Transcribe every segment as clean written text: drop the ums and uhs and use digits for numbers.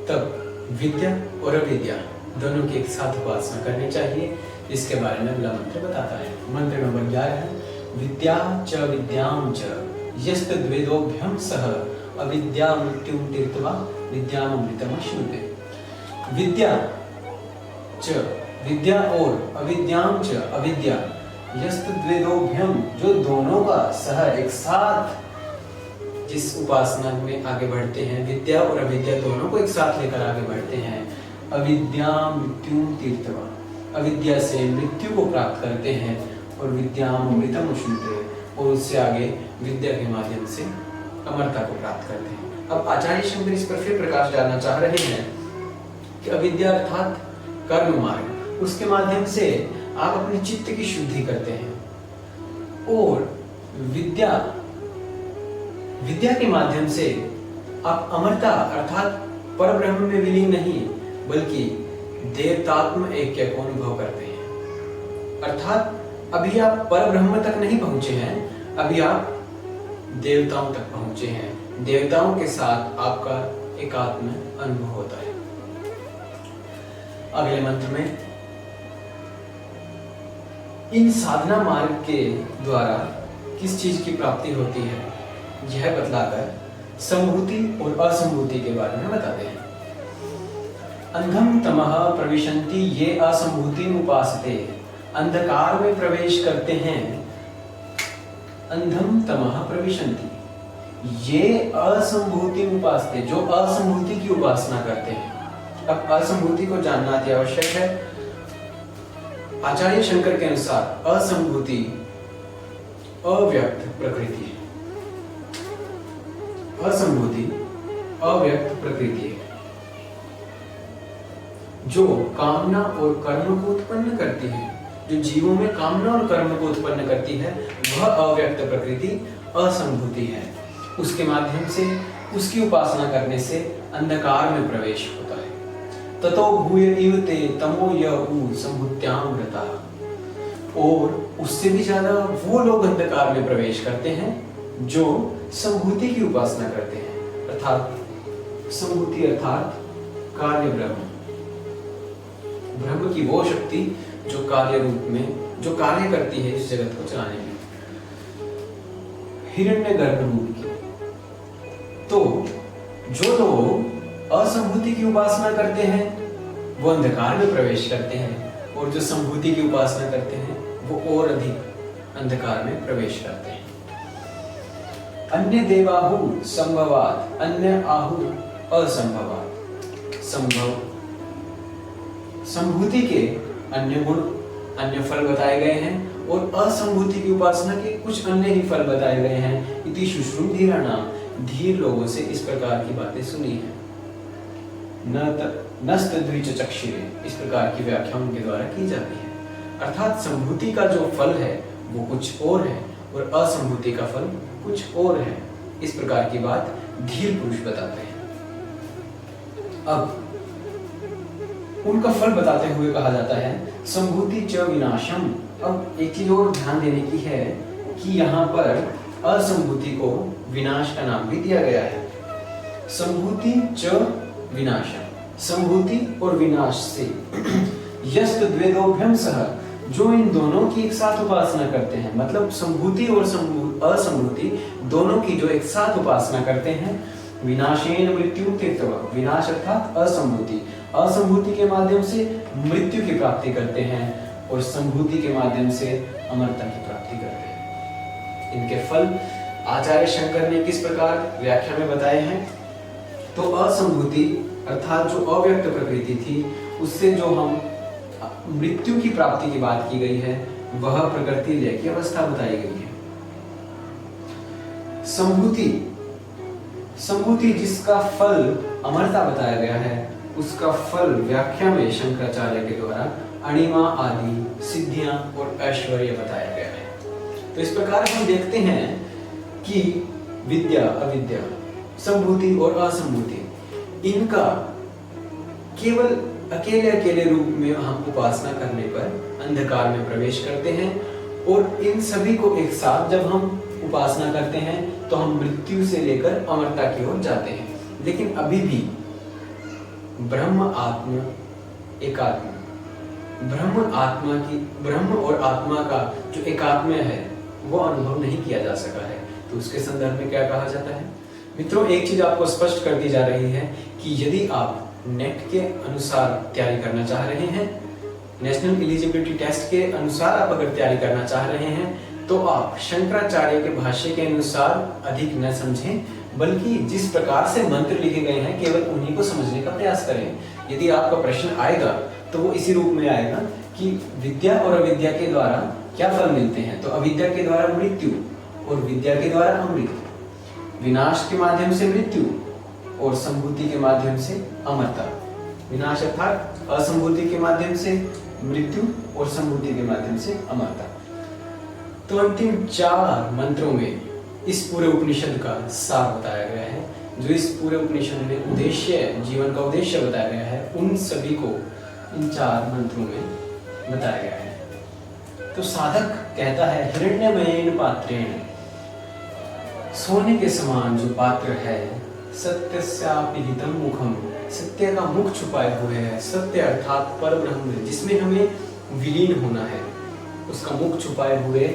तब विद्या और अविद्या दोनों की एक साथ उपासना करनी चाहिए। इसके बारे में अगला मंत्र बताता है। मंत्र नंबर 11 है, विद्या च विद्याम च यस्तद्वेदोभ्यं सह अविद्या मृत्युं तीर्त्वा विद्यामृतमश्नुते। विद्या च विद्या और अविद्याम च अविद्या यस्तद्वेदोभ्यं जो दोनों का सह एक साथ जिस उपासना में आगे बढ़ते हैं, विद्या और अविद्या दोनों को एक साथ लेकर आगे बढ़ते हैं, अविद्या मृत्युं तीर्त्वा अविद्या से मृत्यु को प्राप्त करते हैं और विद्यामृतम उष्णुते और उससे आगे विद्या के माध्यम से अमरता को प्राप्त करते हैं। अब आचार्य शंकर इस पर फिर प्रकाश डालना चाह रहे हैं कि अविद्या अर्थात कर्म मार्ग, उसके माध्यम से आप अपने चित्त की शुद्धि करते हैं और विद्या के माध्यम से आप अमरता अर्थात परब्रह्म में विलीन नहीं बल्कि देवतात्म ऐक्य को अनुभव करते हैं। अर्थात अभी आप परब्रह्म तक नहीं पहुंचे हैं, अभी आप देवताओं तक पहुंचे हैं। देवताओं के साथ आपका एकात्म अनुभव होता है। अगले मंत्र में इन साधना मार्ग के द्वारा किस चीज की प्राप्ति होती है यह बतलाकर संभूति और असंभूति के बारे में बताते हैं। अंधम तमः प्रविशन्ति ये असंभूतिम उपासते, अंधकार में प्रवेश करते हैं। अंधम तमः प्रविशन्ति ये असंभूतिम उपासते, जो असंभूति की उपासना करते हैं। अब असंभूति को जानना अति आवश्यक है। आचार्य शंकर के अनुसार असंभूति अव्यक्त प्रकृति है। असंभूति अव्यक्त प्रकृति है जो कामना और कर्म को उत्पन्न करती है। जो जीवों में कामना और कर्म को उत्पन्न करती है वह अव्यक्त प्रकृति असंभूति है। उसके माध्यम से उसकी उपासना करने से अंधकार में प्रवेश होता है। ततो भूय इव ते तमो यऊ संभूत्याम रता, और उससे भी ज्यादा वो लोग अंधकार में प्रवेश करते हैं जो संभूति की उपासना करते हैं। अर्थात संभूति अर्थात कार्य ब्रह्म, ब्रह्म की वो शक्ति जो कार्य रूप में जो कार्य करती है इस जगत को चलाने में, हिरण्यगर्भ रूप की। तो जो लोग असंभूति की उपासना करते हैं वो अंधकार में प्रवेश करते हैं और जो संभूति की उपासना करते हैं वो और अधिक अंधकार में प्रवेश करते हैं। अन्य देवाहु संभवात अन्य आहु असंभवात। संभव संभूति के अन्य गुण अन्य फल बताए गए हैं और असंभूति की उपासना के कुछ अन्य ही फल बताए गए हैं। इति शुश्रुम धीराणाम, धीर लोगों से इस प्रकार की बातें सुनी है। नस्तद्विच चक्षुरे, इस प्रकार की व्याख्या उनके द्वारा की जाती है। अर्थात संभूति का जो फल है वो कुछ और है और असंभूति का फल कुछ और है। इस प्रकार की बात धीर पुरुष बताते हैं। अब उनका फल बताते हुए कहा जाता है संभूति च विनाशम। अब एक चीज और ध्यान देने की है कि यहाँ पर असंभूति को विनाश का नाम भी दिया गया है। संभूति च विनाशम, संभूति और विनाश से यस्त द्वेदोभ्यम सह, जो इन दोनों की एक साथ उपासना करते हैं, मतलब संभूति और असंभूति दोनों की जो एक साथ उपासना करते हैं, विनाशेन मृत्यु तीर्थवा, विनाश अर्थात असंभूति, असंभूति के माध्यम से मृत्यु की प्राप्ति करते हैं और संभूति के माध्यम से अमरता की प्राप्ति करते हैं। इनके फल आचार्य शंकर ने किस प्रकार व्याख्या में बताए हैं। तो असंभूति अर्थात जो अव्यक्त प्रकृति थी उससे जो हम मृत्यु की प्राप्ति की बात की गई है वह प्रकृति लय की अवस्था बताई गई है। संभूति जिसका फल अमरता बताया गया है उसका फल व्याख्या में शंकराचार्य के द्वारा अणिमा आदि सिद्धियां और ऐश्वर्य बताया गया है। तो इस प्रकार हम देखते हैं कि विद्या अविद्या संभूति और असंभूति इनका केवल अकेले रूप में हम उपासना करने पर अंधकार में प्रवेश करते हैं और इन सभी को एक साथ जब हम उपासना करते हैं तो हम मृत्यु से लेकर अमरता की ओर जाते हैं। लेकिन अभी भी ब्रह्म आत्मा एकात्म। ब्रह्म और आत्मा का जो एकात्म्य है वो अनुभव नहीं किया जा सका है। तो उसके संदर्भ में क्या कहा जाता है? मित्रों, एक चीज आपको स्पष्ट कर दी जा रही है कि यदि आप नेट के अनुसार तैयारी करना चाह रहे हैं, नेशनल एलिजिबिलिटी टेस्ट के अनुसार आप अगर तैयारी करना चाह रहे हैं, तो आप शंकराचार्य के भाष्य के अनुसार अधिक न समझें, बल्कि जिस प्रकार से मंत्र लिखे गए हैं केवल उन्हीं को समझने का प्रयास करें। यदि आपका प्रश्न आएगा तो वो इसी रूप में आएगा कि विद्या और अविद्या के द्वारा क्या फल मिलते हैं। तो अविद्या के द्वारा मृत्यु और विद्या के द्वारा अमृत, विनाश के माध्यम से मृत्यु और संभूति के माध्यम से अमरता। विनाश अर्थात असंभूति के माध्यम से मृत्यु और संभूति के माध्यम से अमरता। तो अंतिम 4 मंत्रों में इस पूरे उपनिषद का सार बताया गया है। जो इस पूरे उपनिषद में उद्देश्य, जीवन का उद्देश्य बताया गया है, उन सभी को इन 4 मंत्रों में बताया गया है। तो साधक कहता है, हिरण्यमयेन पात्रेण, सोने के समान जो पात्र है, सत्यस्यापि हितं मुखम, सत्य का मुख छुपाए हुए है। सत्य अर्थात परब्रह्म, जिसमें हमें विलीन होना है, उसका मुख छुपाए हुए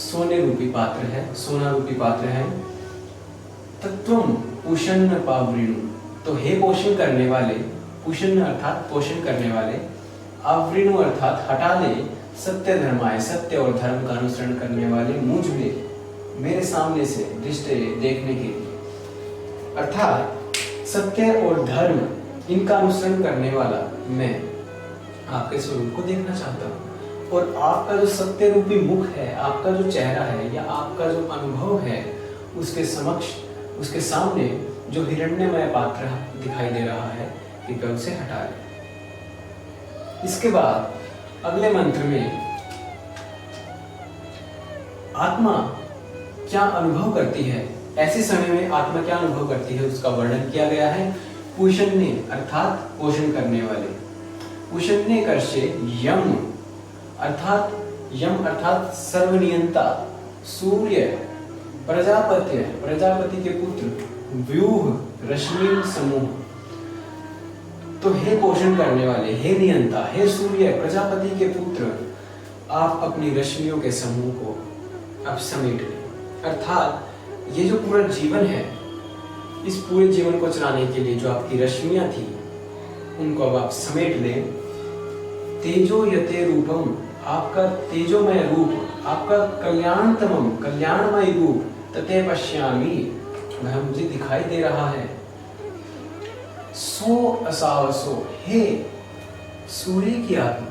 सोने रूपी पात्र है, सोना रूपी पात्र है। तत्वम पूषण पावृणु, तो हे पोषण करने वाले, पूषण अर्थात पोषण करने वाले, आवृणु अर्थात हटा ले, सत्य धर्माय, सत्य और धर्म का अनुसरण करने वाले मुझ में, मेरे सामने से दृष्टि देखने के लिए, अर्थात सत्य और धर्म इनका अनुसरण करने वाला मैं आपके स्वरूप को देखना चाहता हूँ। और आपका जो सत्य रूपी मुख है, आपका जो चेहरा है या आपका जो अनुभव है, उसके समक्ष, उसके सामने जो हिरण्यमय पात्र दिखाई दे रहा है, कृपया उसे हटा ले। इसके बाद अगले मंत्र में आत्मा क्या अनुभव करती है, ऐसे समय में आत्मा क्या अनुभव करती है, उसका वर्णन किया गया है। पूषण्य अर्थात पोषण करने वाले, पूषण्य कर्षे यम अर्थात, यम अर्थात सर्वनियंता, सूर्य, प्रजापति, प्रजापति के पुत्र, व्यूह, रश्मि समूह। तो हे पोषण करने वाले, हे नियंता, हे सूर्य, प्रजापति के पुत्र, आप अपनी रश्मियों के समूह को अब समेट लें। अर्थात ये जो पूरा जीवन है, इस पूरे जीवन को चलाने के लिए जो आपकी रश्मियां थी, उनको अब आप समेट लें। तेजो यते रूपम, आपका तेजोमय रूप, आपका कल्याणतमम, कल्याणमय रूप, तते पश्यामि, वह मुझे दिखाई दे रहा है। सो असावसो, हे सूर्य की आत्मा,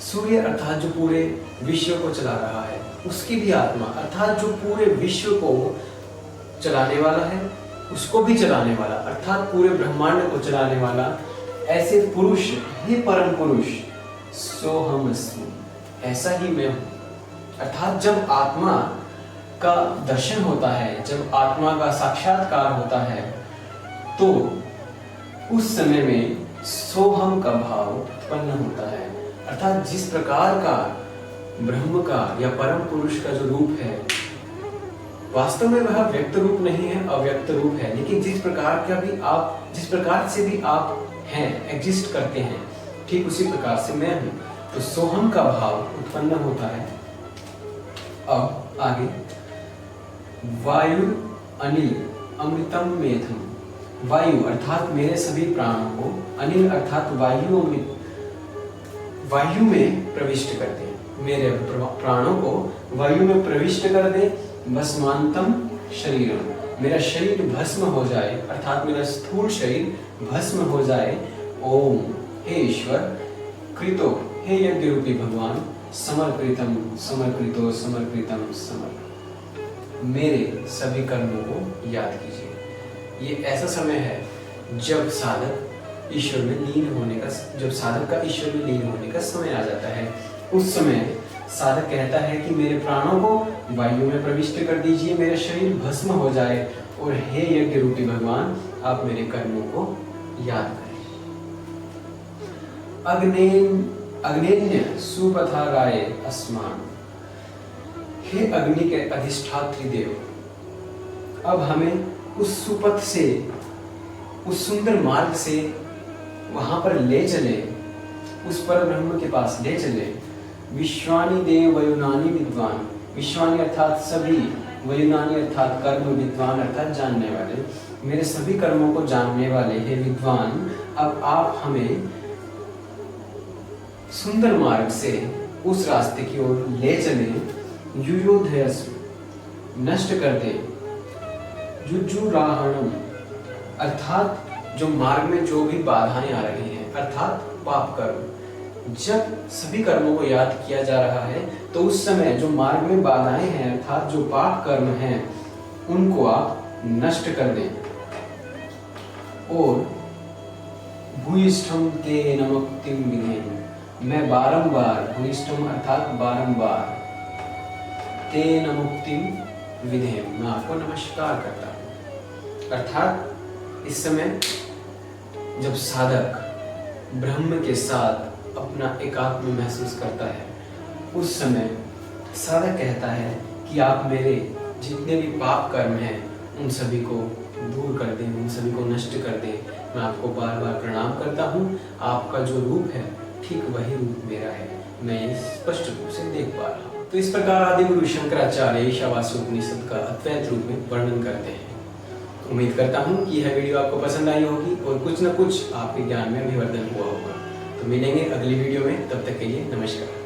सूर्य अर्थात जो पूरे विश्व को चला रहा है, उसकी भी आत्मा अर्थात जो पूरे विश्व को चलाने वाला है, उसको भी चलाने वाला, अर्थात पूरे ब्रह्मांड को चलाने वाला ऐसे पुरुष, हे परम पुरुष, सोहमस्मि, ऐसा ही मैं हूं। अर्थात जब आत्मा का दर्शन होता है, जब आत्मा का साक्षात्कार होता है, तो उस समय में सोहम का भाव उत्पन्न होता है। अर्थात जिस प्रकार का ब्रह्म का या परम पुरुष का जो रूप है, वास्तव में वह व्यक्त रूप नहीं है, अव्यक्त रूप है, लेकिन जिस प्रकार का भी आप, जिस प्रकार से भी आप हैं, एग्जिस्ट करते हैं, ठीक उसी प्रकार से मैं हूं। तो सोहम का भाव उत्पन्न होता है। अब आगे, वायु अनिल अमृतम मेधम, वायु अर्थात मेरे सभी प्राणों को, अनिल अर्थात वायु में प्रविष्ट कर दे, मेरे प्राणों को वायु में प्रविष्ट कर दे। भस्मांतम शरीरम, मेरा शरीर भस्म हो जाए, अर्थात मेरा स्थूल शरीर भस्म हो जाए। ओम, हे ईश्वर, कृतो, हे यज्ञ रूपी भगवान, समर्पितम समर्पितो समर्पितम समर्पित, मेरे सभी कर्मों को याद कीजिए। ये ऐसा समय है जब साधक ईश्वर में लीन होने का, जब साधक का ईश्वर में लीन होने का समय आ जाता है। उस समय साधक कहता है कि मेरे प्राणों को वायु में प्रविष्ट कर दीजिए, मेरा शरीर भस्म हो जाए, और हे यज्ञ रूपी भगवान, आप मेरे कर्मों को याद करें। अग्नेन्य सुपथाराय अस्मान, हे अग्नि के अधिष्ठात्री देव, अब हमें उस सुपथ से, उस सुंदर मार्ग से वहां पर ले चले, उस पर ब्रह्म के पास ले चले। विश्वानि देव वयुनानि विद्वान, विश्वानि अर्थात सभी, वयुनानि अर्थात कर्म, विद्वान अर्थात जानने वाले, मेरे सभी कर्मों को जानने वाले हे विद्वान, अब आप हमें सुंदर मार्ग से उस रास्ते की ओर ले चले। युयोधयस नष्ट कर दे, जुजुराहणम अर्थात जो मार्ग में जो भी बाधाएं आ रही हैं, अर्थात पाप कर्म। जब सभी कर्मों को याद किया जा रहा है तो उस समय जो मार्ग में बाधाएं हैं, अर्थात जो पाप कर्म हैं, उनको आप नष्ट कर दें। और भूयिष्ठम ते नमुक्तिम विधेम, मैं बारंबार, भूयिष्ठम अर्थात बारंबार, ते नमुक्तिम विधेम, मैं आपको नमस्कार करता हूं। अर्थात इस समय जब साधक ब्रह्म के साथ अपना एकात्म महसूस करता है, उस समय साधक कहता है कि आप मेरे जितने भी पाप कर्म हैं उन सभी को दूर कर दें, उन सभी को नष्ट कर दें। मैं आपको बार बार प्रणाम करता हूँ, आपका जो रूप है ठीक वही रूप मेरा है, मैं ये स्पष्ट रूप से देख पा रहा हूँ। तो इस प्रकार आदि गुरु शंकराचार्य ईशावास्य उपनिषद का अद्वैत रूप में वर्णन करते हैं। उम्मीद करता हूँ कि यह वीडियो आपको पसंद आई होगी और कुछ न कुछ आपके ज्ञान में अभिवर्धन हुआ होगा। तो मिलेंगे अगली वीडियो में, तब तक के लिए नमस्कार।